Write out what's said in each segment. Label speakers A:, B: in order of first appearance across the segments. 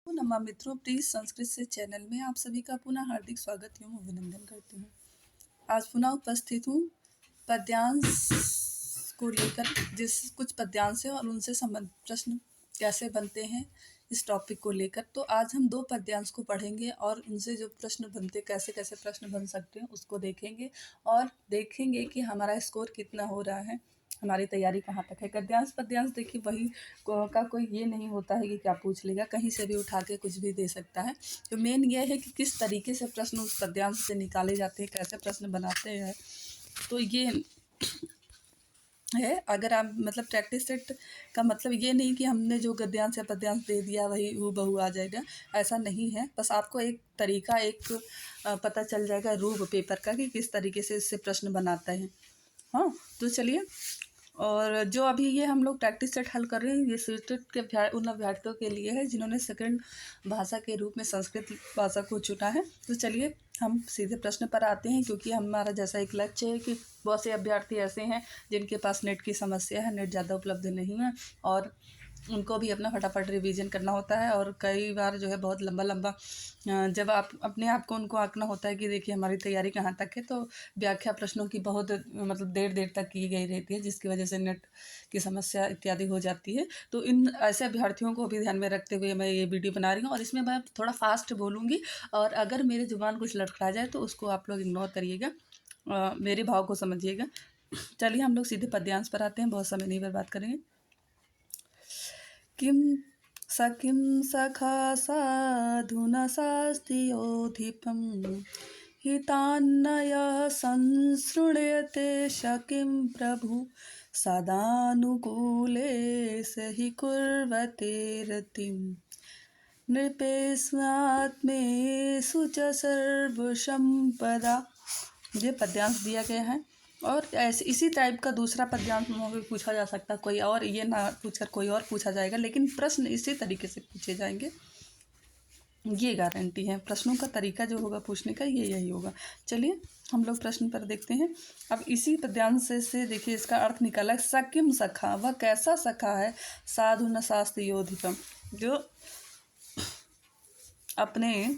A: तो नमः मित्रों, प्लीज संस्कृत से चैनल में आप सभी का पुनः हार्दिक स्वागत एवं अभिनंदन करती हूँ। आज पुनः उपस्थित हूँ पद्यांश को लेकर, जिस कुछ पद्यांश है और उनसे संबंधित प्रश्न कैसे बनते हैं इस टॉपिक को लेकर। तो आज हम 2 पद्यांश को पढ़ेंगे और उनसे जो प्रश्न बनते, कैसे कैसे प्रश्न बन सकते हैं उसको देखेंगे और देखेंगे कि हमारा स्कोर कितना हो रहा है, हमारी तैयारी कहाँ तक है। गद्यांश पद्यांश देखिए वही का कोई ये नहीं होता है कि क्या पूछ लेगा, कहीं से भी उठा के कुछ भी दे सकता है। तो मेन ये है कि किस तरीके से प्रश्न उस पद्यांश से निकाले जाते हैं, कैसे प्रश्न बनाते हैं। तो ये है, अगर आप मतलब प्रैक्टिस सेट का मतलब ये नहीं कि हमने जो गद्यांश या पद्यांश दे दिया वही हूबहू आ जाएगा, ऐसा नहीं है। बस आपको एक तरीका पता चल जाएगा रूप पेपर का कि किस तरीके से इससे प्रश्न बनाते हैं। हाँ, तो चलिए। और जो अभी ये हम लोग प्रैक्टिस सेट हल कर रहे हैं, ये संस्कृत के उन अभ्यर्थियों के लिए है जिन्होंने सेकंड भाषा के रूप में संस्कृत भाषा को चुना है। तो चलिए हम सीधे प्रश्न पर आते हैं, क्योंकि हमारा जैसा एक लक्ष्य है कि बहुत से अभ्यर्थी ऐसे हैं जिनके पास नेट की समस्या है, नेट ज़्यादा उपलब्ध नहीं है और उनको भी अपना फटाफट रिवीजन करना होता है। और कई बार जो है बहुत लंबा लंबा जब आप अपने आप को उनको आंकना होता है कि देखिए हमारी तैयारी कहाँ तक है, तो व्याख्या प्रश्नों की बहुत मतलब देर तक की गई रहती है, जिसकी वजह से नेट की समस्या इत्यादि हो जाती है। तो इन ऐसे अभ्यर्थियों को भी ध्यान में रखते हुए मैं ये वीडियो बना रही हूँ, और इसमें मैं थोड़ा फास्ट बोलूँगी, और अगर मेरी जुबान कुछ लड़खड़ा जाए तो उसको आप लोग इग्नोर करिएगा, मेरे भाव को समझिएगा। चलिए हम लोग सीधे पद्यांश पर आते हैं, बहुत समय नहीं बर्बाद करेंगे। किं सखा साधुना शास्त्रोऽधिपं हितान्नयः संसृण्यते किं प्रभु सदानुकूले स हि कुर्वते रतिं नृपेस्वात्मेषु च सर्वसंपदा। ये पद्यांश दिया गया है, और ऐसे इसी टाइप का दूसरा पद्यांश भी पूछा जा सकता है, कोई और ये ना पूछकर कोई और पूछा जाएगा, लेकिन प्रश्न इसी तरीके से पूछे जाएंगे, ये गारंटी है। प्रश्नों का तरीका जो होगा पूछने का ये यही होगा। चलिए हम लोग प्रश्न पर देखते हैं। अब इसी पद्यांश से देखिए इसका अर्थ निकाला, सकिम सखा, वह कैसा सखा है, साधु न शास्त्र योधिकम, जो अपने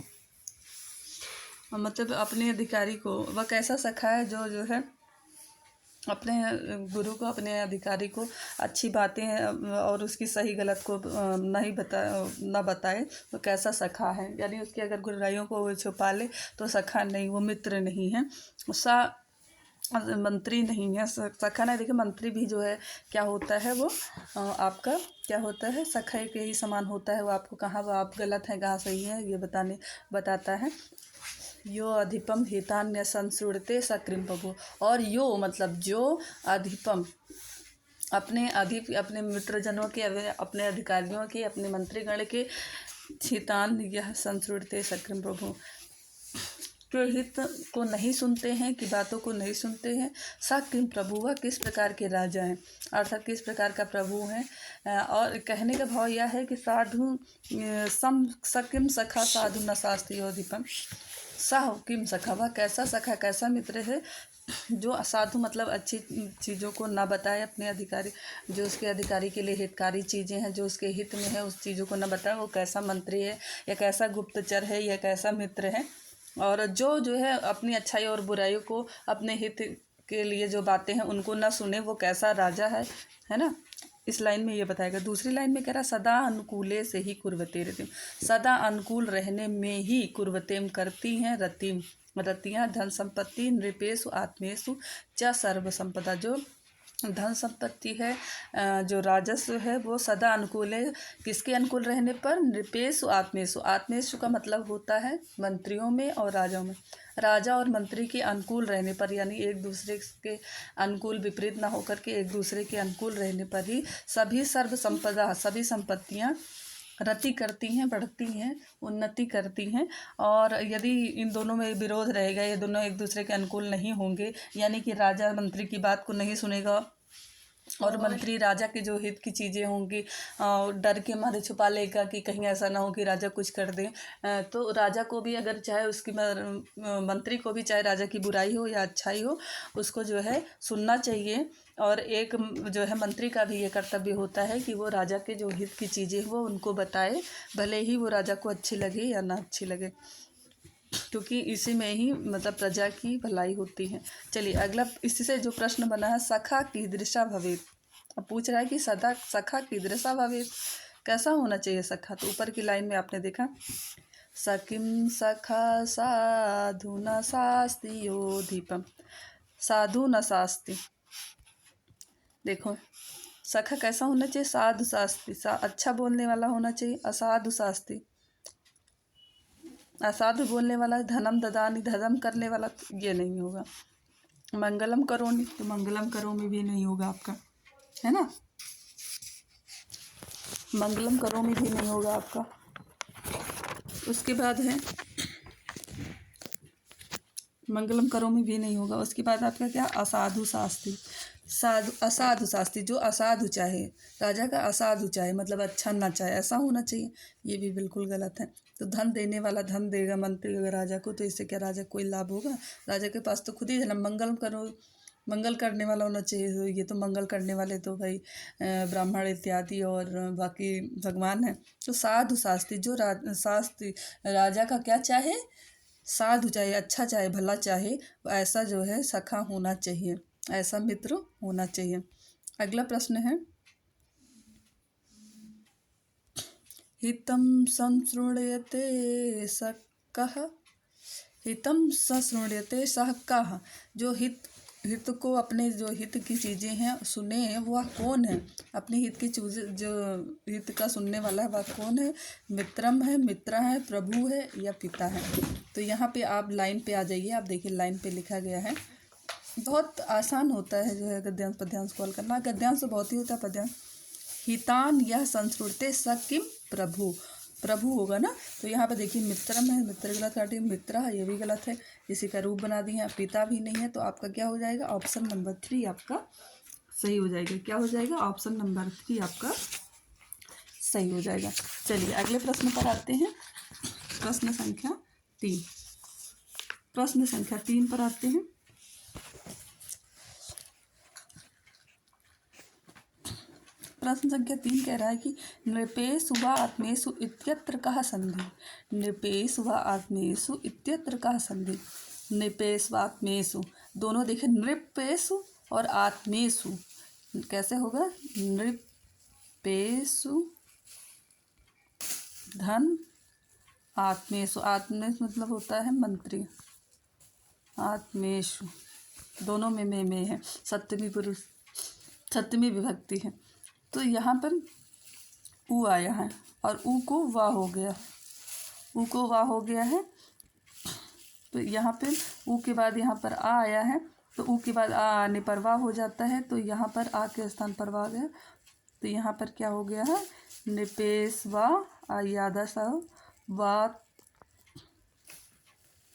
A: मतलब अपने अधिकारी को, वह कैसा सखा है जो है अपने गुरु को, अपने अधिकारी को अच्छी बातें और उसकी सही गलत को न बताए, तो कैसा सखा है। यानी उसकी अगर बुराइयों को वो छुपा ले तो सखा नहीं, वो मित्र नहीं है, मंत्री नहीं है, सखा नहीं। देखिए मंत्री भी जो है क्या होता है, वो आपका क्या होता है, सखा के ही समान होता है। वो आपको कहाँ वो आप गलत हैं कहाँ सही है ये बताता है। यो अधिपम हितान्य संसृणते सक्रिम प्रभु, और यो मतलब जो, अधिपम अपने मित्रजनों के, अपने अधिकारियों के, अपने मंत्रीगण के, हितान यह संसृणते सक्रिम प्रभु के हित को नहीं सुनते हैं, कि बातों को नहीं सुनते हैं। सक्रिम प्रभु, वह किस प्रकार के राजा हैं, अर्थात किस प्रकार का प्रभु हैं। और कहने का भाव यह है कि साधु सकिम सखा साधु न शास्त्री योधिपम, साहु किम सखा, वह कैसा सखा, कैसा मित्र है, जो साधु मतलब अच्छी चीज़ों को ना बताए अपने अधिकारी, जो उसके अधिकारी के लिए हितकारी चीज़ें हैं, जो उसके हित में है उस चीज़ों को ना बताए, वो कैसा मंत्री है, या कैसा गुप्तचर है, या कैसा मित्र है। और जो है अपनी अच्छाई और बुराइयों को, अपने हित के लिए जो बातें हैं उनको ना सुने, वो कैसा राजा है ना। इस लाइन में ये बताएगा। दूसरी लाइन में कह रहा, सदा अनुकूले से ही कुर्वते रतिम, सदा अनुकूल रहने में ही कुर्वतेम करती हैं रतियाँ धन संपत्ति, नृपेशु आत्मेशु च सर्व संपदा, जो धन संपत्ति है, जो राजस्व है, वो सदा अनुकूल है, किसके अनुकूल रहने पर, नृपेशु आत्मेशु, आत्मेशु का मतलब होता है मंत्रियों में और राजाओं में, राजा और मंत्री के अनुकूल रहने पर, यानी एक दूसरे के अनुकूल विपरीत ना होकर के एक दूसरे के अनुकूल रहने पर ही सभी सर्व संपदा, सभी संपत्तियाँ रति करती हैं, बढ़ती हैं, उन्नति करती हैं। और यदि इन दोनों में विरोध रहेगा, ये दोनों एक दूसरे के अनुकूल नहीं होंगे, यानी कि राजा मंत्री की बात को नहीं सुनेगा और मंत्री राजा के जो हित की चीज़ें होंगी डर के मारे छुपा लेगा कि कहीं ऐसा ना हो कि राजा कुछ कर दे, तो राजा को भी, अगर चाहे उसकी मंत्री को भी, चाहे राजा की बुराई हो या अच्छाई हो, उसको जो है सुनना चाहिए और एक जो है मंत्री का भी ये कर्तव्य होता है कि वो राजा के जो हित की चीज़ें वो उनको बताए, भले ही वो राजा को अच्छी लगे या ना अच्छी लगे, क्योंकि इसी में ही मतलब प्रजा की भलाई होती है। चलिए अगला इससे जो प्रश्न बना है, सखा कीदृशा भवेत्। अब पूछ रहा है कि सखा कीदृशा भवेत्, कैसा होना चाहिए सखा। तो ऊपर की लाइन में आपने देखा, सखिम सखा साधु न शास्ति यो दीपम, साधु न शास्ति। देखो सखा कैसा होना चाहिए, साधु शास्त्री, अच्छा बोलने वाला होना चाहिए। असाधु शास्त्री, असाधु बोलने वाला, धनम ददानी, धर्म करने वाला, तो ये नहीं होगा। मंगलम करोमि, तो मंगलम करोमि भी नहीं होगा आपका, है ना, मंगलम करोमि भी नहीं होगा आपका। उसके बाद है मंगलम करोमि भी नहीं होगा। उसके बाद आपका क्या, असाधु शास्त्री, असाधु शास्त्री, जो असाधु चाहे, राजा का असाधु चाहे मतलब अच्छा ना चाहे, ऐसा होना चाहिए, ये भी बिल्कुल गलत है। तो धन देने वाला धन देगा मंत्री अगर राजा को, तो इससे क्या राजा को कोई लाभ होगा, राजा के पास तो खुद ही धन। मंगल करो, मंगल करने वाला होना चाहिए। तो ये तो मंगल करने वाले तो भाई ब्राह्मण इत्यादि और बाकी भगवान है। तो साधु शास्त्री, जो शास्त्री राजा का क्या चाहे, साधु चाहे, अच्छा चाहे, भला चाहे, ऐसा जो है सखा होना चाहिए, ऐसा मित्र होना चाहिए। अगला प्रश्न है, हितम संशृण्यते सः कः, हितम संशृण्यते सः कः, जो हित को, अपने जो हित की चीज़ें हैं सुने, वह कौन है, अपने हित की चीज़ें जो हित का सुनने वाला है वह कौन है। मित्रम है, मित्र है, प्रभु है या पिता है। तो यहाँ पे आप लाइन पे आ जाइए। आप देखिए लाइन पे लिखा गया है, बहुत आसान होता है जो है गद्यांश पद्यांश कॉल करना। गद्यांश तो बहुत ही होता है, पद्यांश हितान यह संस्कृते स किम प्रभु, प्रभु होगा ना। तो यहाँ पे देखिए मित्रम है, मित्र गलत काटिए, मित्र है ये भी गलत है, इसी का रूप बना दिए। पिता भी नहीं है, तो आपका क्या हो जाएगा, ऑप्शन नंबर 3 आपका सही हो जाएगा। क्या हो जाएगा, ऑप्शन नंबर 3 आपका सही हो जाएगा। चलिए अगले प्रश्न पर आते हैं, प्रश्न संख्या 3। प्रश्न संख्या 3 पर आते हैं। प्रश्न संख्या 3 कह रहा है कि नृपेषु वा आत्मेषु इत्यत्र कः संधि, नृपेषु वा आत्मेषु इत्यत्र कः संधि। नृपेषु आत्मेषु दोनों देखें, नृपेषु और आत्मेषु कैसे होगा, नृपेषु धन, आत्मेषु, आत्मेषु मतलब होता है मंत्री, आत्मेषु दोनों में है, सप्तमी पुरुष, सप्तमी विभक्ति है। तो यहाँ पर ऊ आया है और ऊ को वाह हो गया, ऊ को वाह हो गया है। तो यहाँ पर ऊ के बाद यहाँ पर आ आया है, तो ऊ के बाद आ आने पर वाह हो जाता है, तो यहाँ पर आ के स्थान पर वाह गया। तो यहाँ पर क्या हो गया है, निपेश वाह आयादा सा वाह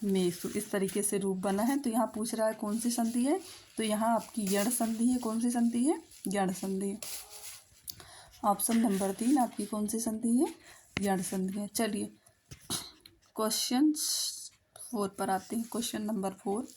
A: मेसु, इस तरीके से रूप बना है। तो यहाँ पूछ रहा है कौन सी संधि है, तो यहाँ आपकी यण संधि है। कौन सी संधि है, यण संधि। ऑप्शन नंबर 3 आपकी कौन सी संधि है, यण संधि है। चलिए क्वेश्चन 4 पर आते हैं। क्वेश्चन नंबर 4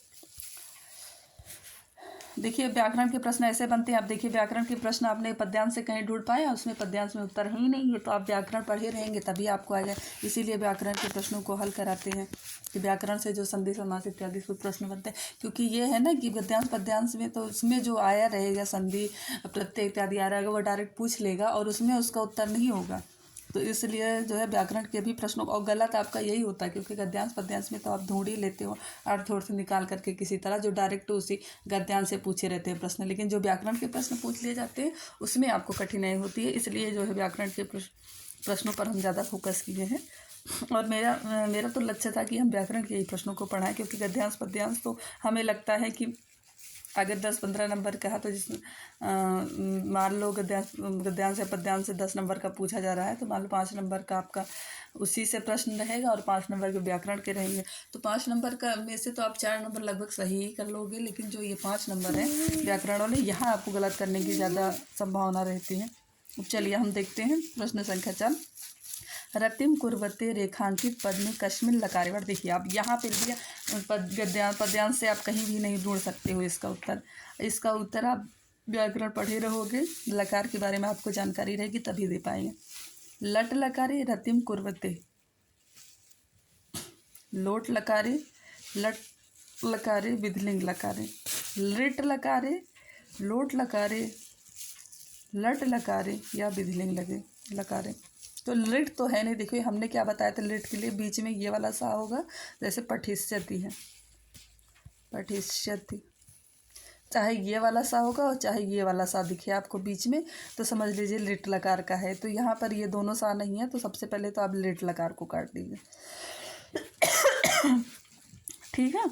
A: देखिए, व्याकरण के प्रश्न ऐसे बनते हैं। आप देखिए व्याकरण के प्रश्न आपने पद्यांश से कहीं ढूंढ पाया, उसमें पद्यांश में उत्तर ही नहीं है, तो आप व्याकरण पढ़े रहेंगे तभी आपको आ जाए। इसीलिए व्याकरण के प्रश्नों को हल कराते हैं कि व्याकरण से जो संधि समास इत्यादि कुछ प्रश्न बनते हैं। क्योंकि ये है ना कि गद्यांश पद्यांश में तो उसमें जो आया रहेगा संधि प्रत्यय इत्यादि आ रहेगा वो डायरेक्ट पूछ लेगा और उसमें उसका उत्तर नहीं होगा। तो इसलिए जो है व्याकरण के भी प्रश्नों और गलत आपका यही होता है, क्योंकि गद्यांश पद्यांश में तो आप ढूंढ ही लेते हो अर्थ उर्थ निकाल करके किसी तरह, जो डायरेक्ट उसी गद्यांश से पूछे रहते हैं प्रश्न। लेकिन जो व्याकरण के प्रश्न पूछ लिए जाते हैं उसमें आपको कठिनाई होती है। इसलिए जो है व्याकरण के प्रश्नों पर हम ज़्यादा फोकस किए हैं। और मेरा तो लक्ष्य था कि हम व्याकरण के ही प्रश्नों को पढ़ाएं, क्योंकि गद्यांश पद्यांश तो हमें लगता है कि अगर 10-15 नंबर का है तो मान लो गद्यांश या पद्यांश से 10 नंबर का पूछा जा रहा है, तो मान लो 5 नंबर का आपका उसी से प्रश्न रहेगा और 5 नंबर के व्याकरण के रहेंगे। तो 5 नंबर का में से तो आप 4 नंबर लगभग सही ही कर लोगे, लेकिन जो ये 5 नंबर है व्याकरण वाले, यहाँ आपको गलत करने की ज़्यादा संभावना रहती है। चलिए हम देखते हैं प्रश्न संख्या 4। रतिम कुर्वते रेखांकित पद में कश्मीर लकारेवर। देखिए आप यहाँ पे लिया पद्यांश से आप कहीं भी नहीं ढूंढ सकते हो इसका उत्तर। इसका उत्तर आप व्याकरण पढ़े रहोगे, लकार के बारे में आपको जानकारी रहेगी तभी दे पाएंगे। लट लकारे रतिम कुर्वते, लोट लकारे, लट लकारे विधिलिंग लकारे, लिट लकारे, लोट लकारे, लट लकारे या विधिलिंग लगे लकारे। तो लिट तो है नहीं, देखिए हमने क्या बताया था लिट के लिए, बीच में ये वाला सा होगा, जैसे पठिष्यति है, पठिष्यति, चाहे ये वाला सा होगा और चाहे ये वाला सा दिखे आपको बीच में, तो समझ लीजिए लिट लकार का है। तो यहाँ पर ये दोनों सा नहीं है, तो सबसे पहले तो आप लिट लकार को काट दीजिए। ठीक है,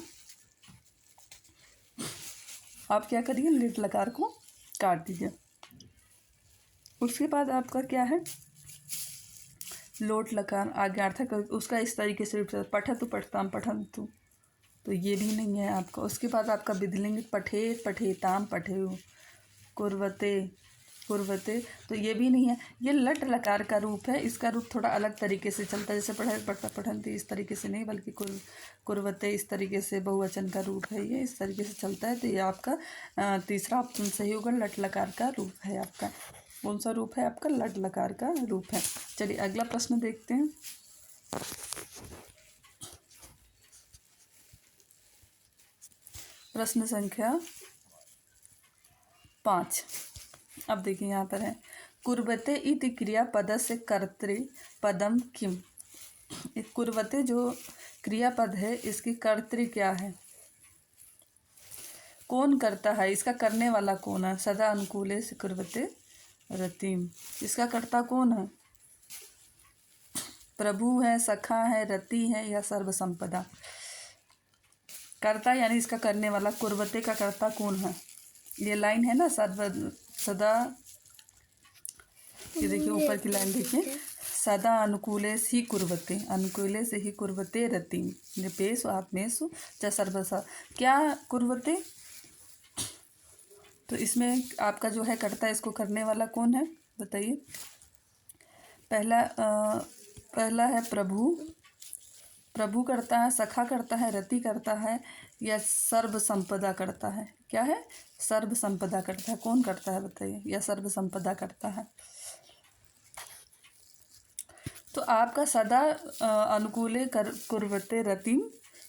A: आप क्या करिए, लिट लकार को काट दीजिए। उसके बाद आपका क्या है, लोट लकार आगे अर्थक उसका इस तरीके से पठतु पठताम पठन्तु, तो ये भी नहीं है आपका। उसके बाद आपका विधिलिंग पठेत पठेताम पठेयु, कुर्वते कुर्वते, तो ये भी नहीं है। ये लट लकार का रूप है, इसका रूप थोड़ा अलग तरीके से चलता है, जैसे पढ़े पढ़ता पठंती इस तरीके से नहीं, बल्कि कुर्वते इस तरीके से बहुवचन का रूप है, ये इस तरीके से चलता है। तो ये आपका तीसरा ऑप्शन सही होगा, लट लकार का रूप है आपका। कौन सा रूप है आपका, लट लकार का रूप है। चलिए अगला प्रश्न देखते हैं। प्रश्न संख्या 5। अब देखिए यहाँ पर है, कुर्वते इति क्रियापदस्य कर्तृ पदम किम। कुर्वते जो क्रियापद है इसकी कर्तृ क्या है, कौन करता है, इसका करने वाला कौन है। सदा अनुकूले से कुर्वते रतिम, इसका कर्ता कौन है, प्रभु है, सखा है, रति है या सर्वसंपदा। कर्ता यानी इसका करने वाला, कुर्वते का कर्ता कौन है। ये लाइन है ना, सदा, ये देखिए ऊपर की लाइन देखिए, सदा अनुकूले ही कुर्वते, अनुकूले से ही कुर्वते रति, निपेश आत्मेशु च सर्वसा, क्या कुर्वते। तो इसमें आपका जो है कर्ता, इसको करने वाला कौन है बताइए। पहला है प्रभु, प्रभु करता है, सखा करता है, रति करता है या सर्व संपदा करता है। क्या है, सर्व संपदा करता है। कौन करता है बताइए, या सर्व संपदा करता है। तो आपका सदा अनुकूले कुर्वते रतिम,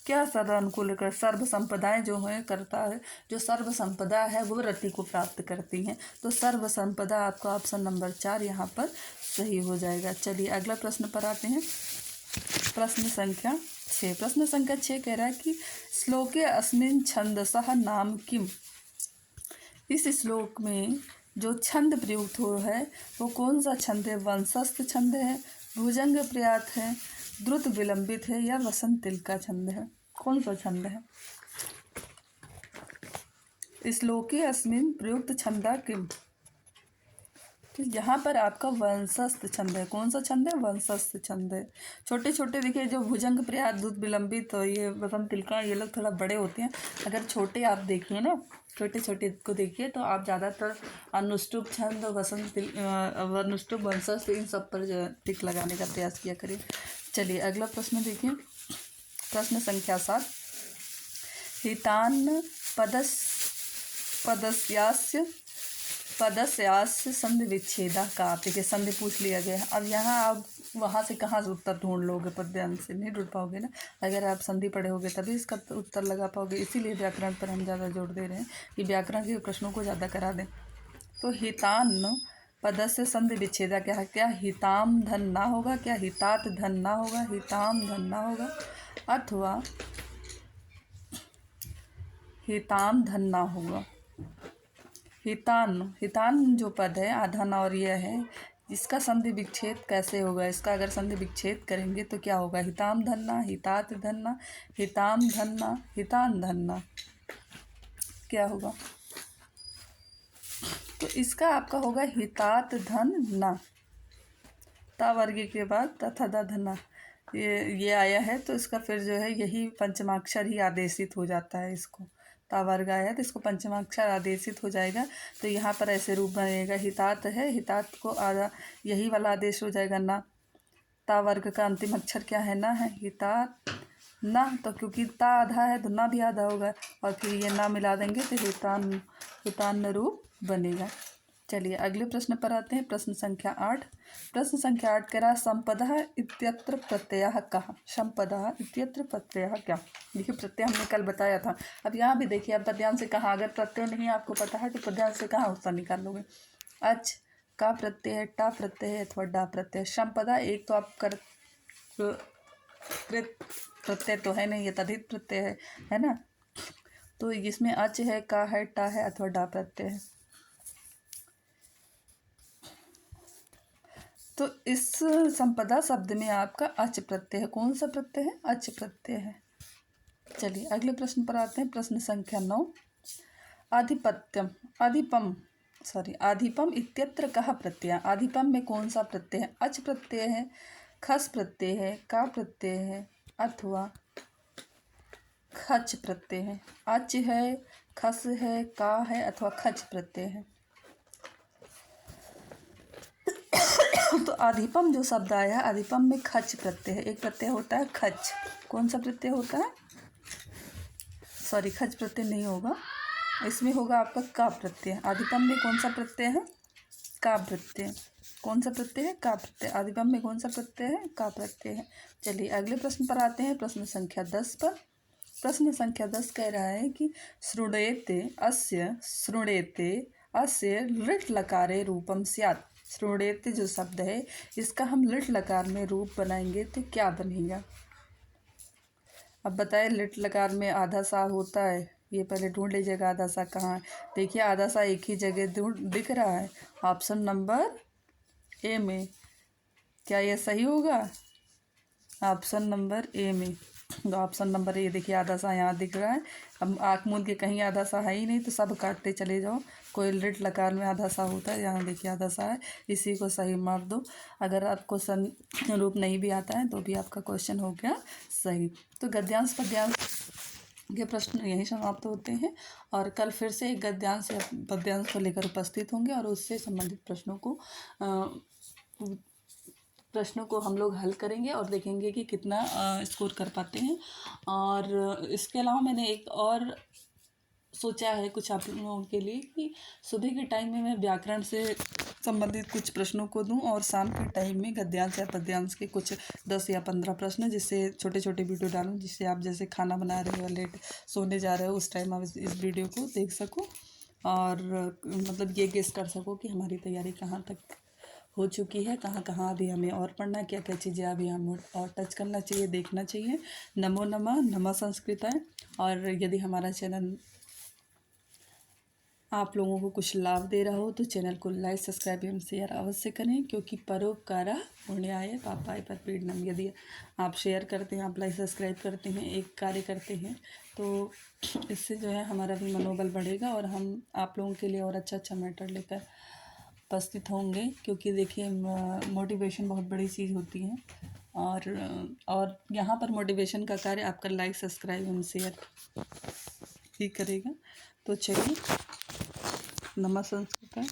A: क्या सदा अनुकूल कर, सर्व संपदाएँ जो हैं करता है, जो सर्व संपदा है वो रति को प्राप्त करती हैं। तो सर्व संपदा आपका ऑप्शन नंबर 4 यहाँ पर सही हो जाएगा। चलिए अगला प्रश्न पर आते हैं। प्रश्न संख्या 6। प्रश्न संख्या 6 कह रहा है कि श्लोके अस्मिन् छंदसः नाम किम। इस श्लोक में जो छंद प्रयुक्त हो है वो कौन सा छंद है, वंशस्थ छंद है, भुजंग प्रयात है, द्रुत विलंबित है या वसंत तिल का छंद है। कौन सा छंद है। श्लोके अस्मिन् प्रयुक्त छंदा किम, तो यहाँ पर आपका वंशस्थ छंद है। कौन सा छंद है, वंशस्थ छंद है। छोटे छोटे देखिए, जो भुजंग प्रयात, द्रुत विलंबित, तो ये वसंत तिल का, ये लोग थोड़ा बड़े होते हैं। अगर छोटे आप देखिए ना, छोटे छोटे को देखिए तो आप ज़्यादातर अनुष्टुप छंद, वसंत तिल, अनुष्टुप, वंशस्थ, इन सब पर जो टिक लगाने का प्रयास किया करिए। चलिए अगला प्रश्न देखिए। प्रश्न संख्या 7। हितान पदस्यास्य संधि विच्छेदा का। देखिए संधि पूछ लिया गया। अब यहाँ आप वहाँ से कहाँ से उत्तर ढूंढ लोगे, पद्यांश से नहीं ढूंढ पाओगे ना। अगर आप संधि पढ़े होगे तभी इसका उत्तर लगा पाओगे। इसीलिए व्याकरण पर हम ज़्यादा जोर दे रहे हैं कि व्याकरण के प्रश्नों को ज़्यादा करा दें। तो हितान पदस्य संधि विच्छेदा क्या है, क्या हिताम धन ना होगा, क्या हितात धन ना होगा, हिताम धन ना होगा, अथवा हिताम धन ना होगा। हितान जो पद है आधन और यह है, इसका संधि विच्छेद कैसे होगा। इसका अगर संधि विच्छेद करेंगे तो क्या होगा, हिताम धन्ना, हितात धन्ना, हिताम धन्ना, हितान धन्ना, क्या होगा। तो इसका आपका होगा हितात धन ना, ता वर्ग के बाद तथा दा धन्ना ये आया है, तो इसका फिर जो है यही पंचमाक्षर ही आदेशित हो जाता है। इसको ता वर्ग आया तो इसको पंचमाक्षर आदेशित हो जाएगा। तो यहाँ पर ऐसे रूप बनेगा, हितात है, हितात को आधा यही वाला आदेश हो जाएगा ना। ता वर्ग का अंतिम अक्षर क्या है, ना है, हितात ना। तो क्योंकि ता आधा है तो ना भी आधा होगा, और फिर ये ना मिला देंगे तो हितान रूप बनेगा। चलिए अगले प्रश्न पर आते हैं। प्रश्न संख्या 8। प्रश्न संख्या 8 कह रहा है संपदः इत्यत्र प्रत्ययः कः। संपदः इत्यत्र प्रत्ययः क्या। देखिए प्रत्यय हमने कल बताया था। अब यहाँ भी देखिए, अब पद्यांश से कहाँ, अगर प्रत्यय नहीं आपको पता है तो पद्यांश से कहाँ उत्तर निकाल लोगे। अच का प्रत्यय है, टा प्रत्यय है अथवा डा प्रत्यय। संपदा एक तो आप कर प्रत्यय तो है नहीं, ये तद्धित प्रत्यय है ना। तो इसमें अच है, का है, टा है अथवा डा प्रत्यय है। तो इस संपदा शब्द में आपका अच प्रत्यय है। कौन सा प्रत्यय है? अच प्रत्यय है। चलिए अगले प्रश्न पर आते हैं। प्रश्न संख्या 9। आधिपम इत्यत्र कः प्रत्यय। आधिपम में कौन सा प्रत्यय है? अच प्रत्यय है, खस प्रत्यय है, का प्रत्यय है अथवा खच प्रत्यय है। अच है, खस है, का है अथवा खच प्रत्यय है। तो आधिपम जो शब्द आया, आधिपम में खच प्रत्यय है। एक प्रत्यय होता है खच। कौन सा प्रत्यय होता है? सॉरी, खच प्रत्यय नहीं होगा, इसमें होगा आपका का प्रत्यय। आधिपम में कौन सा प्रत्यय है? का प्रत्यय। कौन सा प्रत्यय है? का प्रत्यय। आधिपम में कौन सा प्रत्यय है? का प्रत्यय है। चलिए अगले प्रश्न पर आते हैं। प्रश्न संख्या 10 पर। प्रश्न संख्या 10 कह रहा है कि श्रुणेते अस्य लिट लकारे रूपम स्यात्। श्रुणेते जो शब्द है इसका हम लिट लकार में रूप बनाएंगे तो क्या बनेगा। अब बताए, लिट लकार में आधा सा होता है, ये पहले ढूंढ लीजिएगा आधा सा कहाँ है। देखिए आधा सा एक ही जगह दिख रहा है, ऑप्शन नंबर ए में। क्या ये सही होगा? ऑप्शन नंबर ए में। तो ऑप्शन नंबर ए देखिए, आधा सा यहाँ दिख रहा है। अब आँख मूंद के कहीं आधा सा है ही नहीं तो सब काटते चले जाओ। कोई लिट लकार में आधा सा होता है, यहाँ देखिए आधा सा है, इसी को सही मार दो। अगर आपको रूप नहीं भी आता है तो भी आपका क्वेश्चन हो गया सही। तो गद्यांश पद्यांश के प्रश्न यहीं समाप्त होते हैं और कल फिर से एक गद्यांश या पद्यांश को लेकर उपस्थित होंगे और उससे संबंधित प्रश्नों को हम लोग हल करेंगे और देखेंगे कि कितना स्कोर कर पाते हैं। और इसके अलावा मैंने एक और सोचा है कुछ आप लोगों के लिए कि सुबह के टाइम में मैं व्याकरण से संबंधित कुछ प्रश्नों को दूं और शाम के टाइम में गद्यांश या पद्यांश के कुछ 10 या 15 प्रश्न, जिससे छोटे छोटे वीडियो डालूं, जिससे आप जैसे खाना बना रहे हो, लेट सोने जा रहे हो, उस टाइम आप इस वीडियो को देख सको और मतलब ये गेस कर सको कि हमारी तैयारी कहाँ तक हो चुकी है, कहाँ कहाँ अभी हमें और पढ़ना है, क्या क्या चीज़ें अभी हमें और टच करना चाहिए, देखना चाहिए। नमो नमः, नमः संस्कृताय। और यदि हमारा चैनल आप लोगों को कुछ लाभ दे रहा हो तो चैनल को लाइक, सब्सक्राइब एवं शेयर अवश्य करें, क्योंकि परोपकारः पुण्याय पापाय परपीडनम। यदि आप शेयर करते हैं, आप लाइक सब्सक्राइब करते हैं, एक कार्य करते हैं, तो इससे जो है हमारा भी मनोबल बढ़ेगा और हम आप लोगों के लिए और अच्छा अच्छा मैटर लेकर उपस्थित होंगे। क्योंकि देखिए मोटिवेशन बहुत बड़ी चीज़ होती है और यहाँ पर मोटिवेशन का कार्य आपका लाइक, सब्सक्राइब एवं शेयर ही करेगा। तो चलिए, नमः संस्कृत।